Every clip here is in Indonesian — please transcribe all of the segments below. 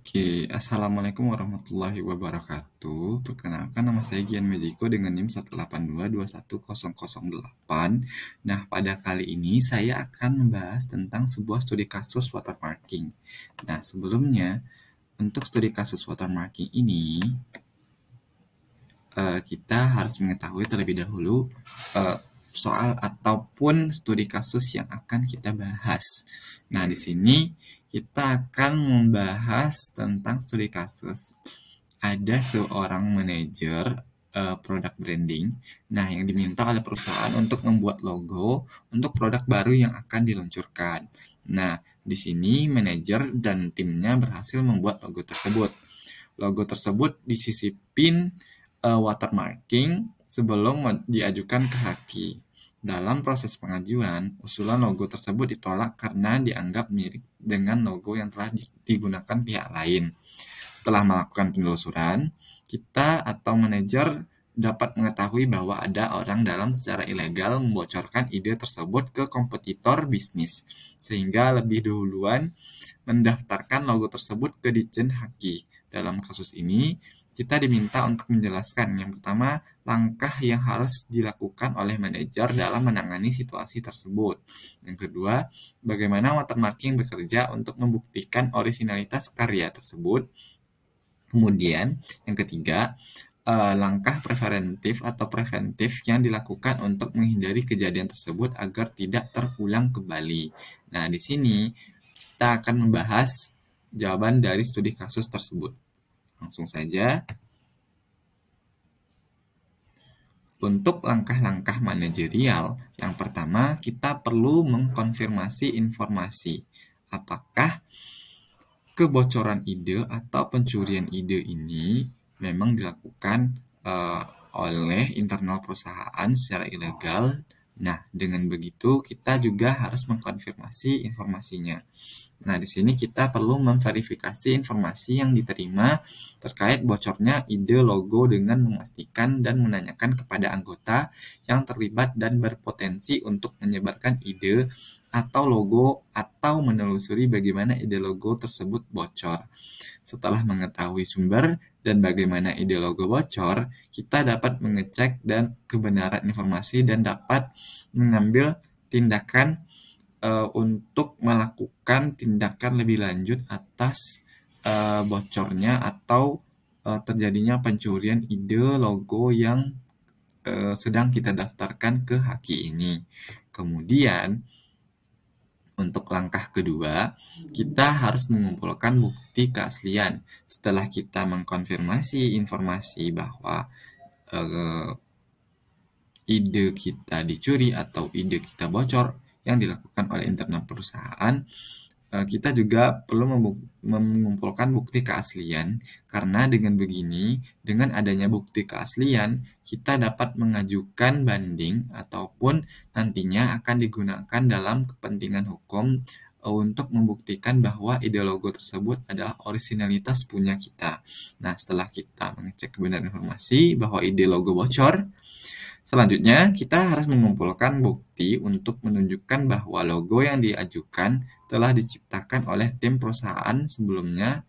Oke, Assalamualaikum warahmatullahi wabarakatuh. Perkenalkan, nama saya Gian Mejiko dengan NIM 182210008. Nah, pada kali ini saya akan membahas tentang sebuah studi kasus watermarking. Nah, sebelumnya, untuk studi kasus watermarking ini, kita harus mengetahui terlebih dahulu soal ataupun studi kasus yang akan kita bahas. Nah, di sini kita akan membahas tentang studi kasus. Ada seorang manajer produk branding, yang diminta oleh perusahaan untuk membuat logo untuk produk baru yang akan diluncurkan. Nah, di sini manajer dan timnya berhasil membuat logo tersebut. Logo tersebut disisipin watermarking sebelum diajukan ke Haki. Dalam proses pengajuan, usulan logo tersebut ditolak karena dianggap mirip dengan logo yang telah digunakan pihak lain. Setelah melakukan penelusuran, kita atau manajer dapat mengetahui bahwa ada orang dalam secara ilegal membocorkan ide tersebut ke kompetitor bisnis, sehingga lebih duluan mendaftarkan logo tersebut ke Ditjen Haki. Dalam kasus ini, kita diminta untuk menjelaskan yang pertama, langkah yang harus dilakukan oleh manajer dalam menangani situasi tersebut. Yang kedua, bagaimana watermarking bekerja untuk membuktikan orisinalitas karya tersebut. Kemudian, yang ketiga, langkah preventif yang dilakukan untuk menghindari kejadian tersebut agar tidak terulang kembali. Nah, di sini kita akan membahas jawaban dari studi kasus tersebut. Langsung saja. Untuk langkah-langkah manajerial, yang pertama kita perlu mengkonfirmasi informasi. Apakah kebocoran ide atau pencurian ide ini memang dilakukan oleh internal perusahaan secara ilegal. Nah, dengan begitu kita juga harus mengkonfirmasi informasinya. Nah, di sini kita perlu memverifikasi informasi yang diterima terkait bocornya ide logo dengan memastikan dan menanyakan kepada anggota yang terlibat dan berpotensi untuk menyebarkan ide atau logo atau menelusuri bagaimana ide logo tersebut bocor. Setelah mengetahui sumber dan bagaimana ide logo bocor, kita dapat mengecek dan kebenaran informasi dan dapat mengambil tindakan untuk melakukan tindakan lebih lanjut atas bocornya atau terjadinya pencurian ide logo yang sedang kita daftarkan ke Haki ini. Kemudian, untuk langkah kedua, kita harus mengumpulkan bukti keaslian. Setelah kita mengkonfirmasi informasi bahwa ide kita dicuri atau ide kita bocor yang dilakukan oleh internal perusahaan, kita juga perlu mengumpulkan bukti keaslian, karena dengan begini, dengan adanya bukti keaslian, kita dapat mengajukan banding ataupun nantinya akan digunakan dalam kepentingan hukum untuk membuktikan bahwa ide logo tersebut adalah orisinalitas punya kita. Nah, setelah kita mengecek kebenaran informasi bahwa ide logo bocor, selanjutnya, kita harus mengumpulkan bukti untuk menunjukkan bahwa logo yang diajukan telah diciptakan oleh tim perusahaan sebelumnya.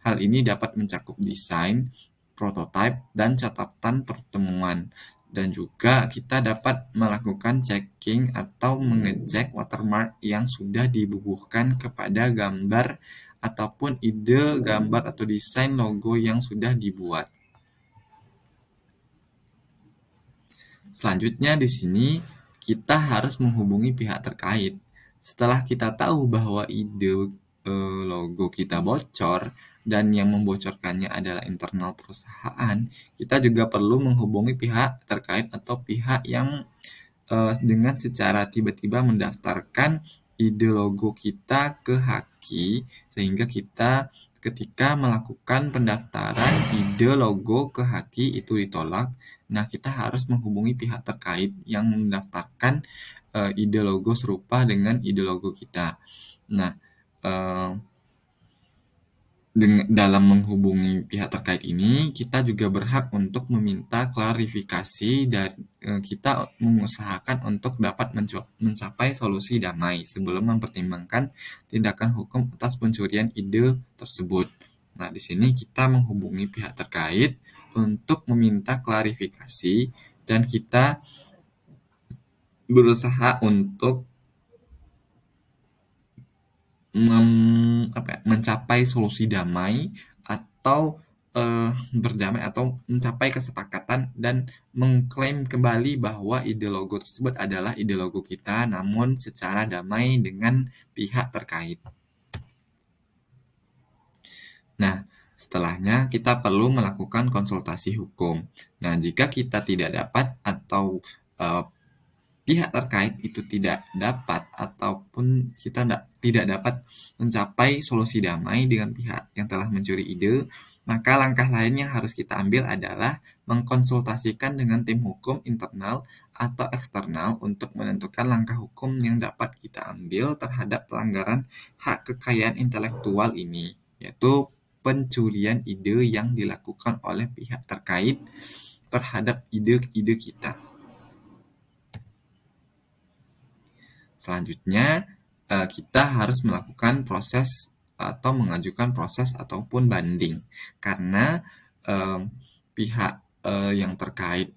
Hal ini dapat mencakup desain, prototipe, dan catatan pertemuan. Dan juga kita dapat melakukan checking atau mengecek watermark yang sudah dibubuhkan kepada gambar ataupun ide gambar atau desain logo yang sudah dibuat. Selanjutnya di sini kita harus menghubungi pihak terkait. Setelah kita tahu bahwa ide logo kita bocor dan yang membocorkannya adalah internal perusahaan, kita juga perlu menghubungi pihak terkait atau pihak yang dengan secara tiba-tiba mendaftarkan ide logo kita ke Haki, sehingga kita ketika melakukan pendaftaran ide logo ke Haki itu ditolak. Nah, kita harus menghubungi pihak terkait yang mendaftarkan ide logo serupa dengan ide logo kita. Nah, dalam menghubungi pihak terkait ini, kita juga berhak untuk meminta klarifikasi dan kita mengusahakan untuk dapat mencapai solusi damai sebelum mempertimbangkan tindakan hukum atas pencurian ide tersebut. Nah, di sini kita menghubungi pihak terkait untuk meminta klarifikasi dan kita berusaha untuk mencapai solusi damai atau berdamai atau mencapai kesepakatan dan mengklaim kembali bahwa ide logo tersebut adalah ide logo kita, namun secara damai dengan pihak terkait. Nah, setelahnya kita perlu melakukan konsultasi hukum. Nah, jika kita tidak dapat atau pihak terkait itu tidak dapat ataupun kita tidak dapat mencapai solusi damai dengan pihak yang telah mencuri ide, maka langkah lain yang harus kita ambil adalah mengkonsultasikan dengan tim hukum internal atau eksternal untuk menentukan langkah hukum yang dapat kita ambil terhadap pelanggaran hak kekayaan intelektual ini, yaitu pencurian ide yang dilakukan oleh pihak terkait terhadap ide-ide kita. Selanjutnya, kita harus melakukan proses atau mengajukan proses ataupun banding. Karena pihak yang terkait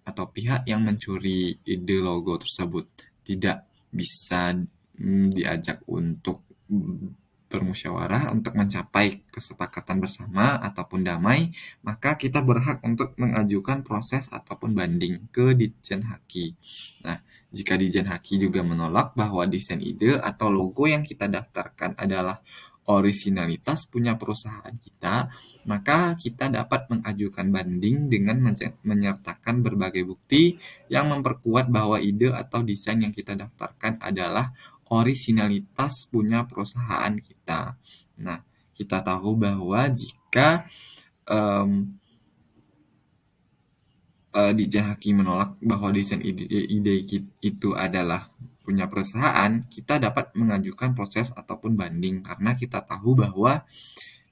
atau pihak yang mencuri ide logo tersebut tidak bisa diajak untuk bermusyawarah untuk mencapai kesepakatan bersama ataupun damai, maka kita berhak untuk mengajukan proses ataupun banding ke Ditjen Haki. Nah, jika Ditjen Haki juga menolak bahwa desain ide atau logo yang kita daftarkan adalah orisinalitas punya perusahaan kita, maka kita dapat mengajukan banding dengan menyertakan berbagai bukti yang memperkuat bahwa ide atau desain yang kita daftarkan adalah orisinalitas punya perusahaan kita. Nah, kita tahu bahwa jika Ditjen Haki menolak bahwa desain ide itu adalah punya perusahaan, kita dapat mengajukan proses ataupun banding karena kita tahu bahwa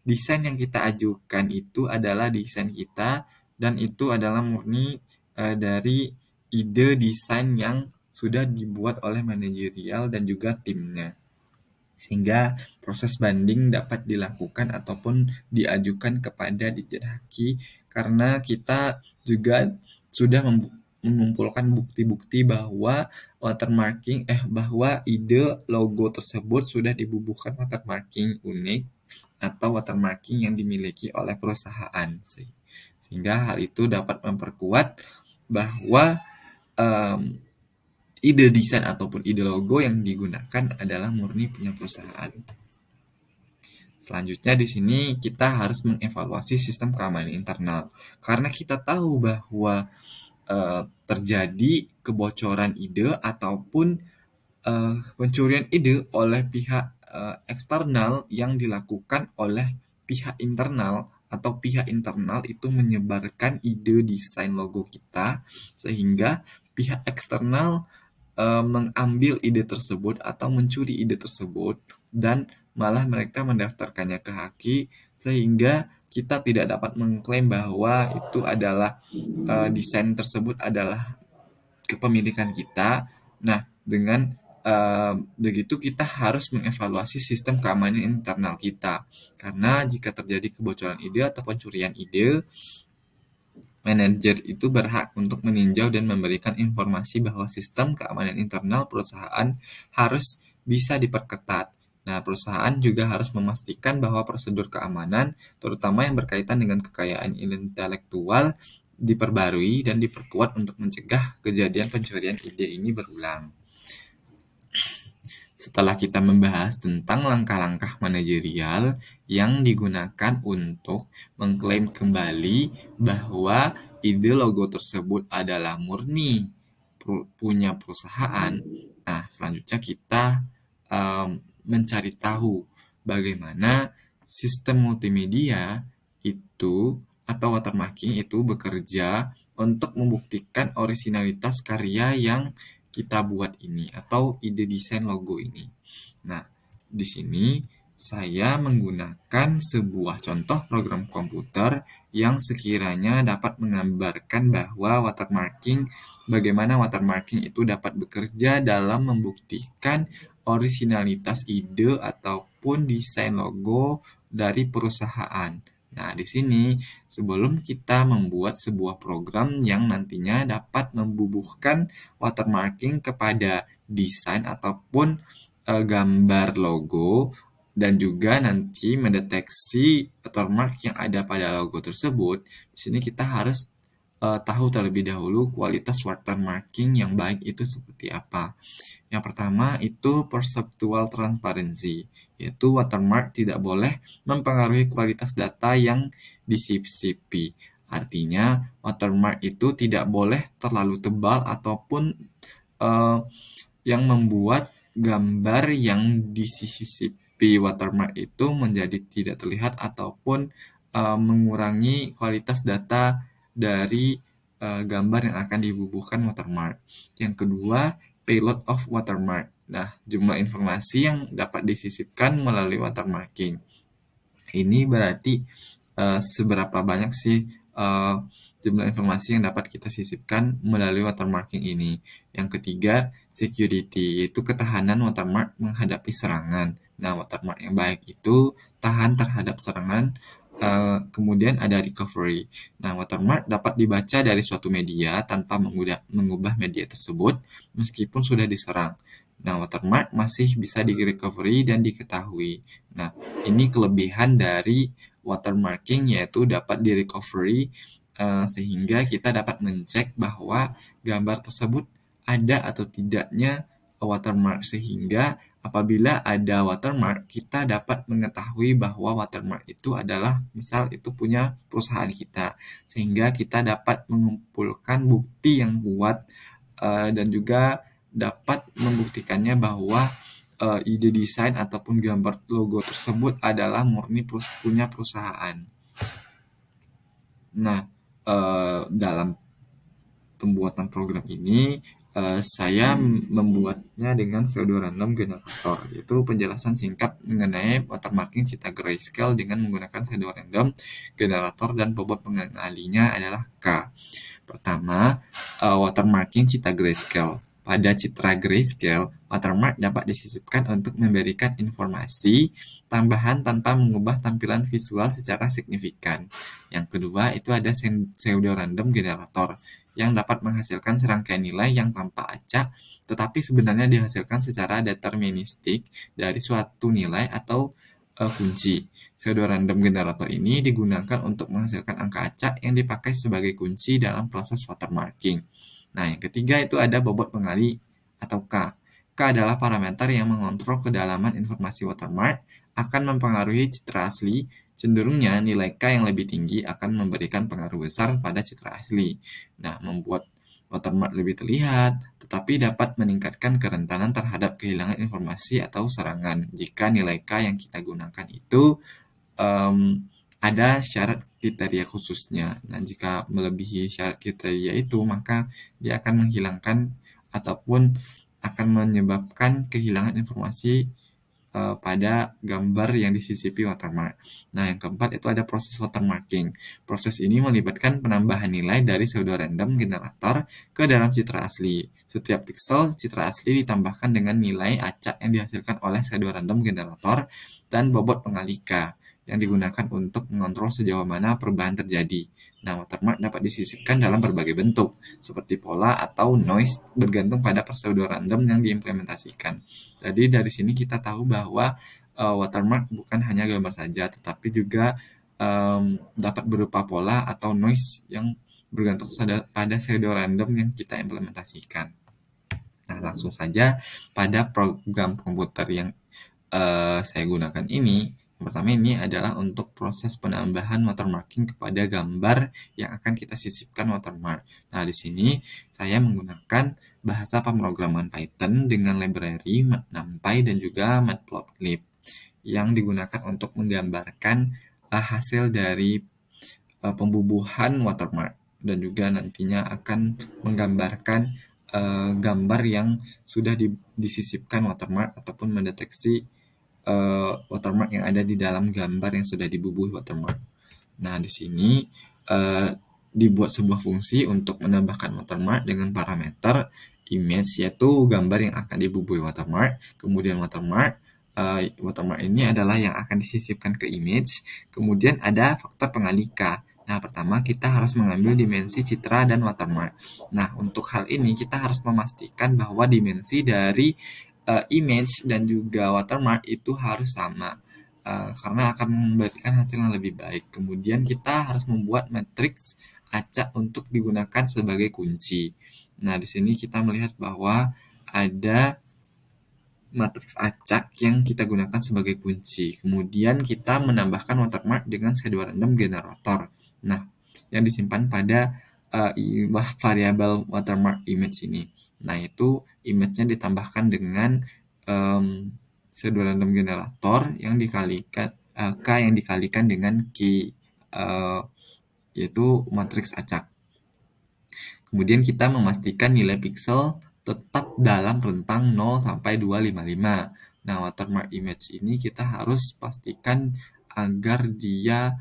desain yang kita ajukan itu adalah desain kita dan itu adalah murni dari ide desain yang sudah dibuat oleh manajerial dan juga timnya. Sehingga proses banding dapat dilakukan ataupun diajukan kepada Ditjen Haki karena kita juga sudah mengumpulkan bukti-bukti bahwa bahwa ide logo tersebut sudah dibubuhkan watermarking unik atau watermarking yang dimiliki oleh perusahaan. Sehingga hal itu dapat memperkuat bahwa ide desain ataupun ide logo yang digunakan adalah murni punya perusahaan. Selanjutnya di sini kita harus mengevaluasi sistem keamanan internal karena kita tahu bahwa terjadi kebocoran ide ataupun pencurian ide oleh pihak eksternal yang dilakukan oleh pihak internal atau pihak internal itu menyebarkan ide desain logo kita sehingga pihak eksternal mengambil ide tersebut atau mencuri ide tersebut dan malah mereka mendaftarkannya ke Haki sehingga kita tidak dapat mengklaim bahwa itu adalah desain tersebut adalah kepemilikan kita. Nah, dengan begitu kita harus mengevaluasi sistem keamanan internal kita karena jika terjadi kebocoran ide atau pencurian ide, manajer itu berhak untuk meninjau dan memberikan informasi bahwa sistem keamanan internal perusahaan harus bisa diperketat. Nah, perusahaan juga harus memastikan bahwa prosedur keamanan, terutama yang berkaitan dengan kekayaan intelektual, diperbarui dan diperkuat untuk mencegah kejadian pencurian ide ini berulang. Setelah kita membahas tentang langkah-langkah manajerial yang digunakan untuk mengklaim kembali bahwa ide logo tersebut adalah murni punya perusahaan, nah selanjutnya kita mencari tahu bagaimana sistem multimedia itu atau watermarking itu bekerja untuk membuktikan orisinalitas karya yang kita buat ini atau ide desain logo ini. Nah, di sini saya menggunakan sebuah contoh program komputer yang sekiranya dapat menggambarkan bahwa bagaimana watermarking itu dapat bekerja dalam membuktikan orisinalitas ide ataupun desain logo dari perusahaan. Nah, di sini sebelum kita membuat sebuah program yang nantinya dapat membubuhkan watermarking kepada desain ataupun gambar logo dan juga nanti mendeteksi watermark yang ada pada logo tersebut, di sini kita harus tahu terlebih dahulu kualitas watermarking yang baik itu seperti apa. Yang pertama itu perceptual transparency, yaitu watermark tidak boleh mempengaruhi kualitas data yang disisipi. Artinya, watermark itu tidak boleh terlalu tebal ataupun yang membuat gambar yang disisipi watermark itu menjadi tidak terlihat ataupun mengurangi kualitas data dari gambar yang akan dibubuhkan watermark. Yang kedua, payload of watermark. Nah, jumlah informasi yang dapat disisipkan melalui watermarking. Ini berarti seberapa banyak sih jumlah informasi yang dapat kita sisipkan melalui watermarking ini. Yang ketiga, security, yaitu ketahanan watermark menghadapi serangan. Nah, watermark yang baik itu tahan terhadap serangan. Kemudian ada recovery. Nah, watermark dapat dibaca dari suatu media tanpa mengubah media tersebut meskipun sudah diserang. Nah, watermark masih bisa di-recovery dan diketahui. Nah, ini kelebihan dari watermarking, yaitu dapat di-recovery sehingga kita dapat mencek bahwa gambar tersebut ada atau tidaknya watermark, sehingga apabila ada watermark, kita dapat mengetahui bahwa watermark itu adalah, misal itu punya perusahaan kita, sehingga kita dapat mengumpulkan bukti yang kuat dan juga dapat membuktikannya bahwa ide desain ataupun gambar logo tersebut adalah murni punya perusahaan. Nah, dalam pembuatan program ini, saya membuatnya dengan pseudorandom generator, yaitu penjelasan singkat mengenai watermarking Citra Grayscale dengan menggunakan pseudorandom generator dan bobot pengalinya adalah K. Pertama, watermarking Citra Grayscale. Pada Citra Grayscale, watermark dapat disisipkan untuk memberikan informasi tambahan tanpa mengubah tampilan visual secara signifikan. Yang kedua, itu ada pseudorandom generator yang dapat menghasilkan serangkaian nilai yang tanpa acak, tetapi sebenarnya dihasilkan secara deterministik dari suatu nilai atau kunci. Pseudorandom generator ini digunakan untuk menghasilkan angka acak yang dipakai sebagai kunci dalam proses watermarking. Nah, yang ketiga itu ada bobot pengali atau K. K adalah parameter yang mengontrol kedalaman informasi watermark, akan mempengaruhi citra asli. Cenderungnya nilai K yang lebih tinggi akan memberikan pengaruh besar pada citra asli. Nah, membuat watermark lebih terlihat, tetapi dapat meningkatkan kerentanan terhadap kehilangan informasi atau serangan jika nilai K yang kita gunakan itu ada syarat kriteria khususnya. Nah, jika melebihi syarat kriteria itu, maka dia akan menghilangkan ataupun akan menyebabkan kehilangan informasi pada gambar yang disisipi watermark. Nah, yang keempat itu ada proses watermarking. Proses ini melibatkan penambahan nilai dari pseudorandom generator ke dalam citra asli. Setiap pixel citra asli ditambahkan dengan nilai acak yang dihasilkan oleh pseudorandom generator dan bobot pengali K yang digunakan untuk mengontrol sejauh mana perubahan terjadi. Nah, watermark dapat disisipkan dalam berbagai bentuk, seperti pola atau noise, bergantung pada pseudorandom yang diimplementasikan. Jadi dari sini kita tahu bahwa watermark bukan hanya gambar saja, tetapi juga dapat berupa pola atau noise yang bergantung pada pseudorandom yang kita implementasikan. Nah, langsung saja pada program komputer yang saya gunakan ini. Yang pertama ini adalah untuk proses penambahan watermarking kepada gambar yang akan kita sisipkan watermark. Nah, di sini saya menggunakan bahasa pemrograman Python dengan library NumPy dan juga Matplotlib yang digunakan untuk menggambarkan hasil dari pembubuhan watermark dan juga nantinya akan menggambarkan gambar yang sudah disisipkan watermark ataupun mendeteksi watermark yang ada di dalam gambar yang sudah dibubuhi watermark. Nah, di sini dibuat sebuah fungsi untuk menambahkan watermark dengan parameter image, yaitu gambar yang akan dibubuhi watermark. Kemudian watermark ini adalah yang akan disisipkan ke image. Kemudian ada faktor pengalika. Nah, pertama kita harus mengambil dimensi citra dan watermark. Nah, untuk hal ini kita harus memastikan bahwa dimensi dari image dan juga watermark itu harus sama. Karena akan memberikan hasil yang lebih baik. Kemudian kita harus membuat matriks acak untuk digunakan sebagai kunci. Nah, di sini kita melihat bahwa ada matriks acak yang kita gunakan sebagai kunci. Kemudian kita menambahkan watermark dengan schedule random generator. Nah, yang disimpan pada variabel watermark image ini. Nah, itu image-nya ditambahkan dengan schedule random generator yang dikalikan K yang dikalikan dengan key yaitu matriks acak. Kemudian kita memastikan nilai pixel tetap dalam rentang 0 sampai 255. Nah, watermark image ini kita harus pastikan agar dia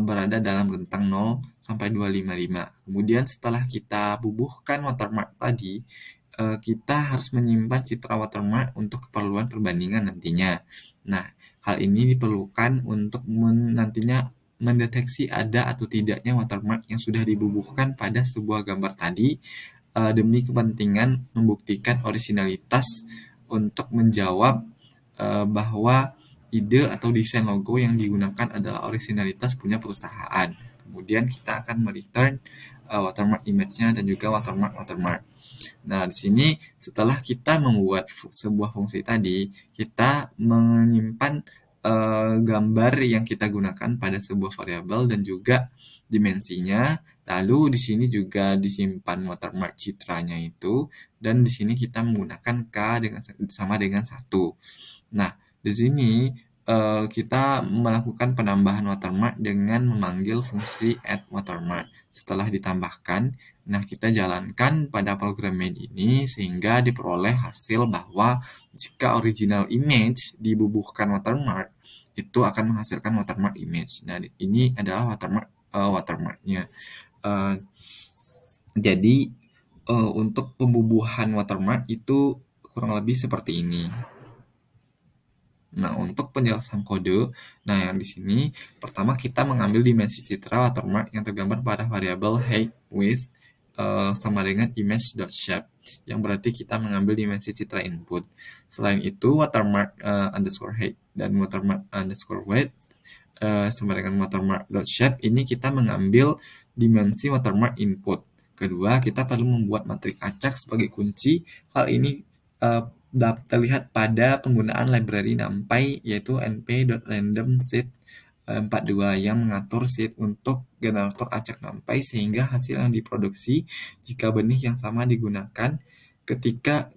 berada dalam rentang 0 sampai 255. Kemudian setelah kita bubuhkan watermark tadi, kita harus menyimpan citra watermark untuk keperluan perbandingan nantinya. Nah, hal ini diperlukan untuk nantinya mendeteksi ada atau tidaknya watermark yang sudah dibubuhkan pada sebuah gambar tadi demi kepentingan membuktikan orisinalitas untuk menjawab bahwa ide atau desain logo yang digunakan adalah orisinalitas punya perusahaan. Kemudian kita akan mereturn watermark image-nya dan juga watermark. Nah, di sini setelah kita membuat sebuah fungsi tadi, kita menyimpan gambar yang kita gunakan pada sebuah variabel dan juga dimensinya. Lalu di sini juga disimpan watermark citranya itu, dan di sini kita menggunakan K sama dengan 1. Nah, di sini kita melakukan penambahan watermark dengan memanggil fungsi add watermark. Setelah ditambahkan, nah kita jalankan pada program main ini sehingga diperoleh hasil bahwa jika original image dibubuhkan watermark, itu akan menghasilkan watermark image. Nah, ini adalah watermarknya. Jadi untuk pembubuhan watermark itu kurang lebih seperti ini. Nah, untuk penjelasan kode, nah yang di sini pertama kita mengambil dimensi citra watermark yang tergambar pada variabel height width sama dengan image.shape, yang berarti kita mengambil dimensi citra input. Selain itu, watermark underscore height dan watermark underscore width sama dengan watermark.shape ini kita mengambil dimensi watermark input. Kedua, kita perlu membuat matriks acak sebagai kunci. Hal ini terlihat pada penggunaan library NumPy yaitu np.randomSeed42 yang mengatur seed untuk generator acak NumPy sehingga hasil yang diproduksi jika benih yang sama digunakan. Ketiga,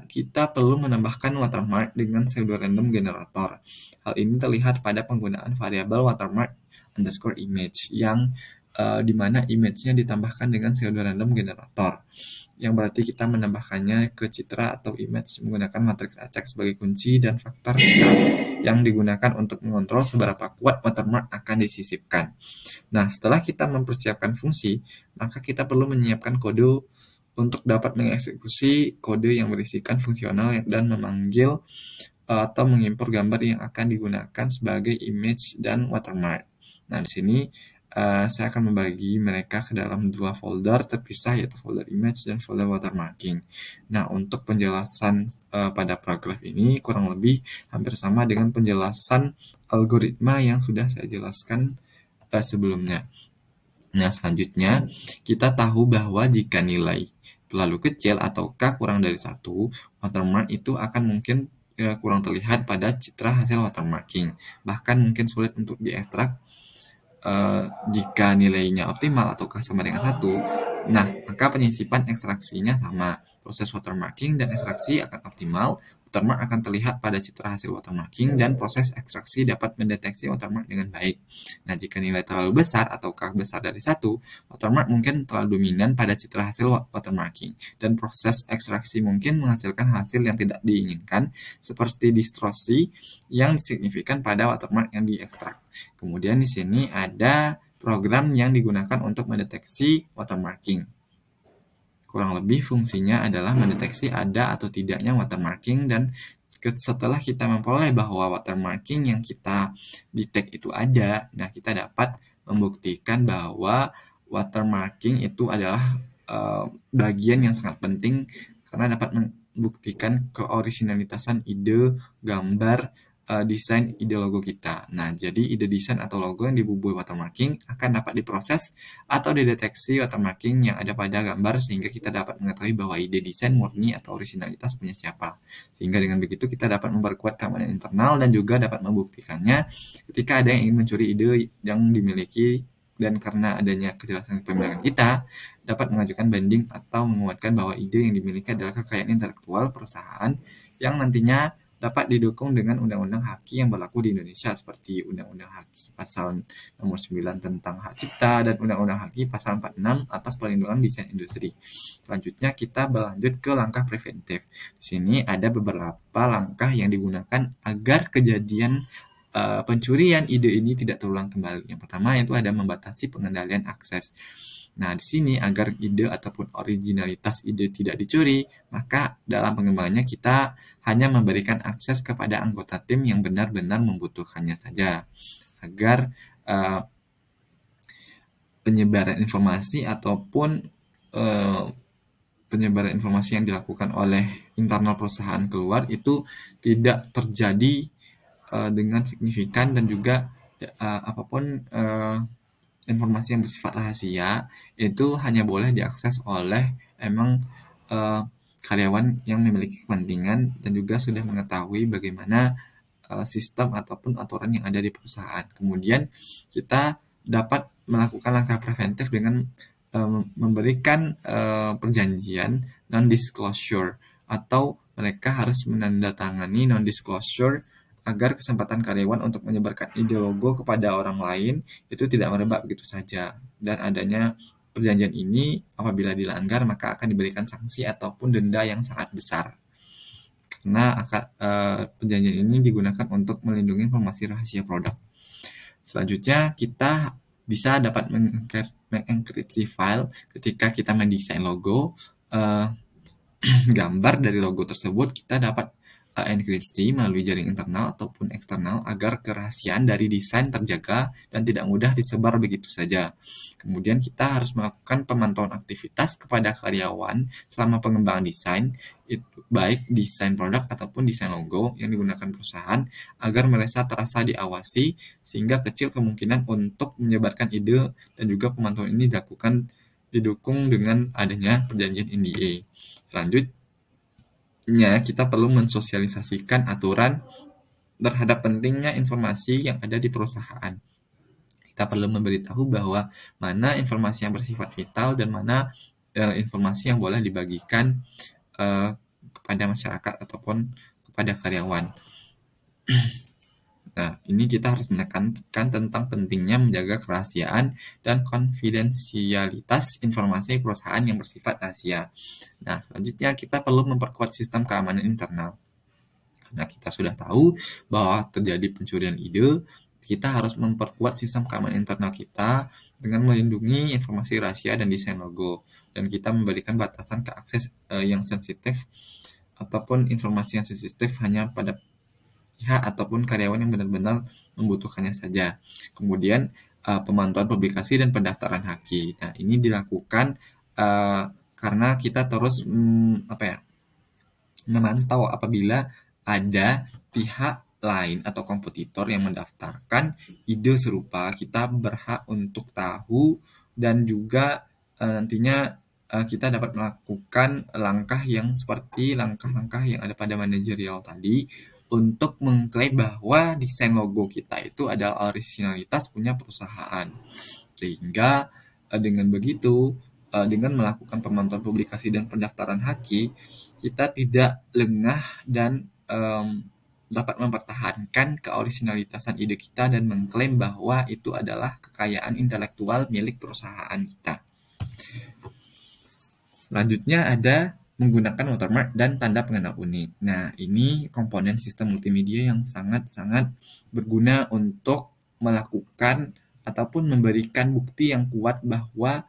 kita perlu menambahkan watermark dengan pseudo random generator. Hal ini terlihat pada penggunaan variabel watermark underscore image yang di mana image-nya ditambahkan dengan pseudo random generator, yang berarti kita menambahkannya ke citra atau image menggunakan matriks acak sebagai kunci dan faktor K yang digunakan untuk mengontrol seberapa kuat watermark akan disisipkan. Nah, setelah kita mempersiapkan fungsi, maka kita perlu menyiapkan kode untuk dapat mengeksekusi kode yang berisikan fungsional dan memanggil atau mengimpor gambar yang akan digunakan sebagai image dan watermark. Nah, di sini saya akan membagi mereka ke dalam dua folder terpisah, yaitu folder image dan folder watermarking. Nah, untuk penjelasan pada paragraf ini kurang lebih hampir sama dengan penjelasan algoritma yang sudah saya jelaskan sebelumnya. Nah, selanjutnya kita tahu bahwa jika nilai terlalu kecil atau K kurang dari 1, watermark itu akan mungkin kurang terlihat pada citra hasil watermarking. Bahkan mungkin sulit untuk diekstrak jika nilainya optimal atau sama dengan 1, nah maka penyisipan ekstraksinya sama. Proses watermarking dan ekstraksi akan optimal, watermark akan terlihat pada citra hasil watermarking, dan proses ekstraksi dapat mendeteksi watermark dengan baik. Nah, jika nilai terlalu besar atau K besar dari 1, watermark mungkin terlalu dominan pada citra hasil watermarking, dan proses ekstraksi mungkin menghasilkan hasil yang tidak diinginkan, seperti distorsi yang signifikan pada watermark yang diekstrak. Kemudian di sini ada program yang digunakan untuk mendeteksi watermarking. Kurang lebih fungsinya adalah mendeteksi ada atau tidaknya watermarking, dan setelah kita memperoleh bahwa watermarking yang kita detect itu ada, nah kita dapat membuktikan bahwa watermarking itu adalah bagian yang sangat penting karena dapat membuktikan keorisinalitasan ide, gambar, desain ide logo kita. Nah, jadi ide desain atau logo yang dibubuhi watermarking akan dapat diproses atau dideteksi watermarking yang ada pada gambar sehingga kita dapat mengetahui bahwa ide desain murni atau orisinalitas punya siapa. Sehingga dengan begitu kita dapat memperkuat keamanan internal dan juga dapat membuktikannya ketika ada yang ingin mencuri ide yang dimiliki, dan karena adanya kejelasan kepemilikan kita dapat mengajukan banding atau menguatkan bahwa ide yang dimiliki adalah kekayaan intelektual perusahaan yang nantinya dapat didukung dengan undang-undang haki yang berlaku di Indonesia seperti Undang-Undang Haki Pasal nomor 9 tentang hak cipta dan Undang-Undang Haki Pasal 46 atas pelindungan desain industri. Selanjutnya kita berlanjut ke langkah preventif. Di sini ada beberapa langkah yang digunakan agar kejadian pencurian ide ini tidak terulang kembali. Yang pertama itu ada membatasi pengendalian akses. Nah, di sini agar ide ataupun originalitas ide tidak dicuri, maka dalam pengembangannya kita hanya memberikan akses kepada anggota tim yang benar-benar membutuhkannya saja, agar penyebaran informasi ataupun penyebaran informasi yang dilakukan oleh internal perusahaan keluar itu tidak terjadi dengan signifikan, dan juga apapun informasi yang bersifat rahasia itu hanya boleh diakses oleh karyawan yang memiliki kepentingan dan juga sudah mengetahui bagaimana sistem ataupun aturan yang ada di perusahaan. Kemudian kita dapat melakukan langkah preventif dengan memberikan perjanjian non-disclosure, atau mereka harus menandatangani non-disclosure agar kesempatan karyawan untuk menyebarkan ide logo kepada orang lain itu tidak merebak begitu saja. Dan adanya perjanjian ini apabila dilanggar maka akan diberikan sanksi ataupun denda yang sangat besar. Karena perjanjian ini digunakan untuk melindungi informasi rahasia produk. Selanjutnya kita bisa dapat mengenkripsi file ketika kita mendesain logo. Gambar dari logo tersebut kita dapat enkripsi melalui jaring internal ataupun eksternal agar kerahasiaan dari desain terjaga dan tidak mudah disebar begitu saja. Kemudian kita harus melakukan pemantauan aktivitas kepada karyawan selama pengembangan desain, itu baik desain produk ataupun desain logo yang digunakan perusahaan, agar mereka terasa diawasi sehingga kecil kemungkinan untuk menyebarkan ide, dan juga pemantauan ini didukung dengan adanya perjanjian NDA. Selanjutnya kita perlu mensosialisasikan aturan terhadap pentingnya informasi yang ada di perusahaan. Kita perlu memberitahu bahwa mana informasi yang bersifat vital dan mana informasi yang boleh dibagikan kepada masyarakat ataupun kepada karyawan. Nah, ini kita harus menekankan tentang pentingnya menjaga kerahasiaan dan konfidensialitas informasi perusahaan yang bersifat rahasia. Nah, selanjutnya kita perlu memperkuat sistem keamanan internal. Karena kita sudah tahu bahwa terjadi pencurian ide, kita harus memperkuat sistem keamanan internal kita dengan melindungi informasi rahasia dan desain logo. Dan kita memberikan batasan ke akses yang sensitif ataupun informasi yang sensitif hanya pada pihak ataupun karyawan yang benar-benar membutuhkannya saja. Kemudian pemantauan publikasi dan pendaftaran haki. Nah, ini dilakukan karena kita terus memantau apabila ada pihak lain atau kompetitor yang mendaftarkan ide serupa. Kita berhak untuk tahu, dan juga nantinya kita dapat melakukan langkah yang seperti langkah-langkah yang ada pada manajerial tadi, untuk mengklaim bahwa desain logo kita itu adalah originalitas punya perusahaan. Sehingga dengan begitu, dengan melakukan pemantauan publikasi dan pendaftaran haki, kita tidak lengah dan dapat mempertahankan keoriginalitasan ide kita dan mengklaim bahwa itu adalah kekayaan intelektual milik perusahaan kita. Selanjutnya ada menggunakan watermark dan tanda pengenal unik. Nah, ini komponen sistem multimedia yang sangat-sangat berguna untuk melakukan ataupun memberikan bukti yang kuat bahwa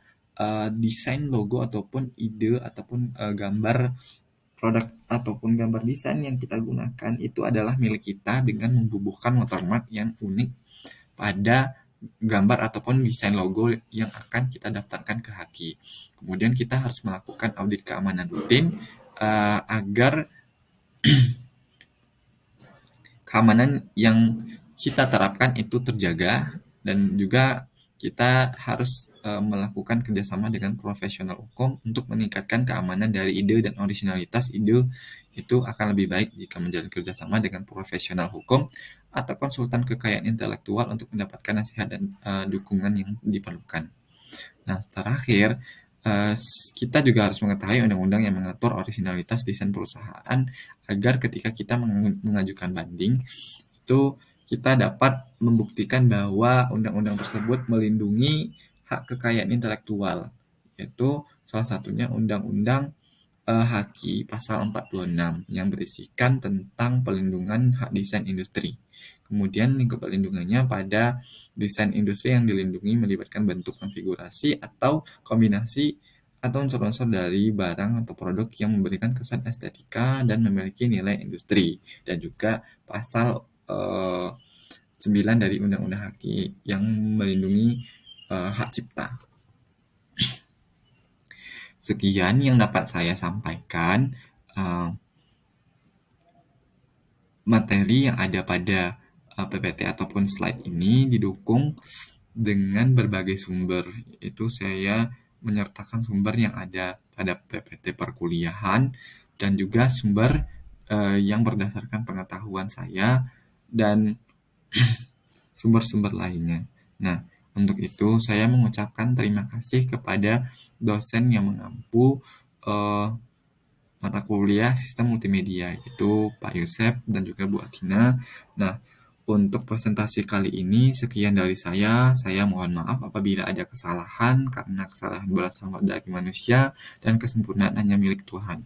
desain logo ataupun ide ataupun gambar produk ataupun gambar desain yang kita gunakan itu adalah milik kita dengan membubuhkan watermark yang unik pada gambar ataupun desain logo yang akan kita daftarkan ke Haki. Kemudian kita harus melakukan audit keamanan rutin agar keamanan yang kita terapkan itu terjaga, dan juga kita harus melakukan kerjasama dengan profesional hukum untuk meningkatkan keamanan dari ide dan originalitas ide itu akan lebih baik jika menjalin kerjasama dengan profesional hukum atau konsultan kekayaan intelektual untuk mendapatkan nasihat dan dukungan yang diperlukan. Nah, terakhir, kita juga harus mengetahui undang-undang yang mengatur originalitas desain perusahaan agar ketika kita mengajukan banding, itu kita dapat membuktikan bahwa undang-undang tersebut melindungi hak kekayaan intelektual, yaitu salah satunya Undang-Undang Haki pasal 46 yang berisikan tentang pelindungan hak desain industri. Kemudian lingkup perlindungannya pada desain industri yang dilindungi melibatkan bentuk konfigurasi atau kombinasi atau unsur-unsur dari barang atau produk yang memberikan kesan estetika dan memiliki nilai industri, dan juga pasal 9 dari Undang-Undang Haki yang melindungi hak cipta. Sekian yang dapat saya sampaikan. Materi yang ada pada PPT ataupun slide ini didukung dengan berbagai sumber. Itu saya menyertakan sumber yang ada pada PPT perkuliahan dan juga sumber yang berdasarkan pengetahuan saya dan sumber-sumber lainnya. Nah, untuk itu saya mengucapkan terima kasih kepada dosen yang mengampu mata kuliah sistem multimedia, yaitu Pak Yusef dan juga Bu Atina. Nah, untuk presentasi kali ini sekian dari saya. Saya mohon maaf apabila ada kesalahan, karena kesalahan berasal dari manusia dan kesempurnaan hanya milik Tuhan.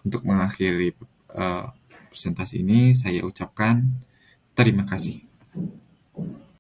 Untuk mengakhiri presentasi ini, saya ucapkan terima kasih.